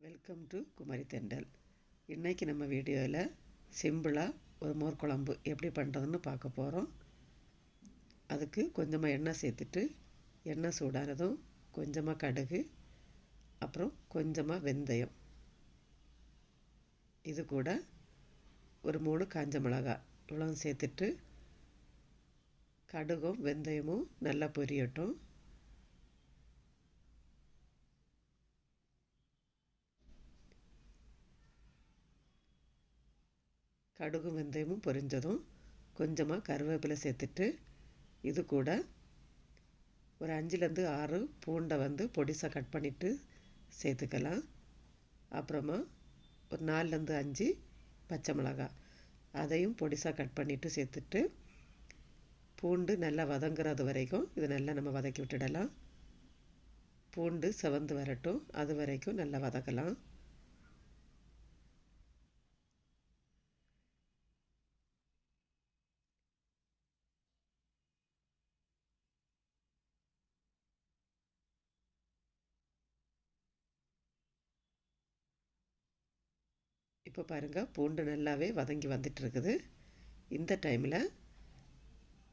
Welcome to Kumari தெண்டல். இன்றைக்கி நம்ம வீடியோவில் சிம்பிளாக ஒரு மோர் குழம்பு எப்படி பண்ணுறதுன்னு பார்க்க போகிறோம். அதுக்கு கொஞ்சமாக எண்ணெய் சேர்த்துட்டு எண்ணெய் சூடானதும் கொஞ்சமாக கடுகு, அப்புறம் கொஞ்சமாக வெந்தயம், இது கூட ஒரு 3 காஞ்ச மிளகாய் இவ்வளோ சேர்த்துட்டு கடுகும் வெந்தயமும் நல்லா பொரியட்டும். கடுகும் வெந்தயமும் பொரிஞ்சதும் கொஞ்சமாக கருவேப்பிலை சேர்த்துட்டு இது கூட ஒரு 5லேருந்து 6 பூண்டை பொடிசாக கட் பண்ணிவிட்டு சேர்த்துக்கலாம். அப்புறமா ஒரு 4லேருந்து 5 பச்சை மிளகாய் அதையும் பொடிசாக கட் பண்ணிவிட்டு சேர்த்துட்டு பூண்டு நல்லா வதங்குறது வரைக்கும் இதை நல்லா நம்ம வதக்கி விட்டுடலாம். பூண்டு செவந்து வரட்டும், அது வரைக்கும் நல்லா வதக்கலாம். இப்போ பாருங்கள், பூண்டு நல்லாவே வதங்கி வந்துட்டுருக்குது. இந்த டைமில்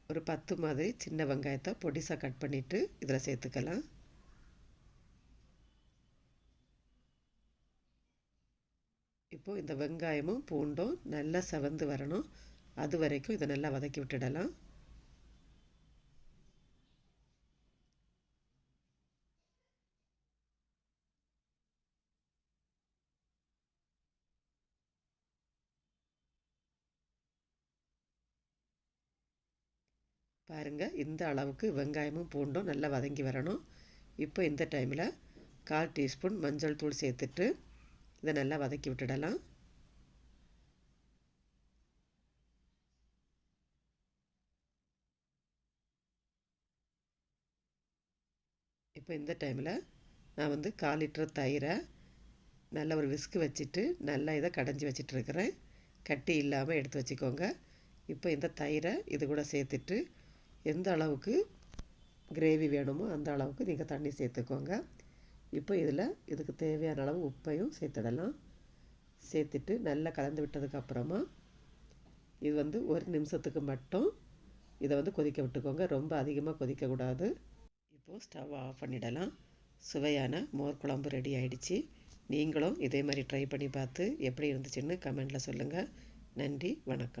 ஒரு 10 மாதிரி சின்ன வெங்காயத்தை பொடிசாக கட் பண்ணிவிட்டு இதில் சேர்த்துக்கலாம். இப்போது இந்த வெங்காயமும் பூண்டும் நல்லா செவந்து வரணும், அது வரைக்கும் இதை நல்லா வதக்கி விட்டுடலாம். பாருங்கள், இந்த அளவுக்கு வெங்காயமும் பூண்டும் நல்லா வதங்கி வரணும். இப்போ இந்த டைமில் 1/4 டீஸ்பூன் மஞ்சள் தூள் சேர்த்துட்டு இதை நல்லா வதக்கி விட்டுடலாம். இப்போ இந்த டைமில் நான் 1/4 லிட்டர் தயிரை நல்லா ஒரு விஸ்கு வச்சுட்டு நல்லா இதை கடைஞ்சி வச்சிட்ருக்கிறேன். கட்டி இல்லாமல் எடுத்து வச்சுக்கோங்க. இப்போ இந்த தயிரை இது கூட சேர்த்துட்டு எந்த அளவுக்கு கிரேவி வேணுமோ அந்த அளவுக்கு நீங்கள் தண்ணி சேர்த்துக்கோங்க. இப்போ இதில் இதுக்கு தேவையான அளவு உப்பையும் சேர்த்துடலாம். சேர்த்துட்டு நல்லா கலந்து விட்டதுக்கப்புறமா இது 1 நிமிஷத்துக்கு மட்டும் இதை கொதிக்க விட்டுக்கோங்க. ரொம்ப அதிகமாக கொதிக்கக்கூடாது. இப்போது ஸ்டவ் ஆஃப் பண்ணிடலாம். சுவையான மோர் குழம்பு ரெடி ஆகிடுச்சு. நீங்களும் இதே மாதிரி ட்ரை பண்ணி பார்த்து எப்படி இருந்துச்சுன்னு கமெண்டில் சொல்லுங்கள். நன்றி, வணக்கம்.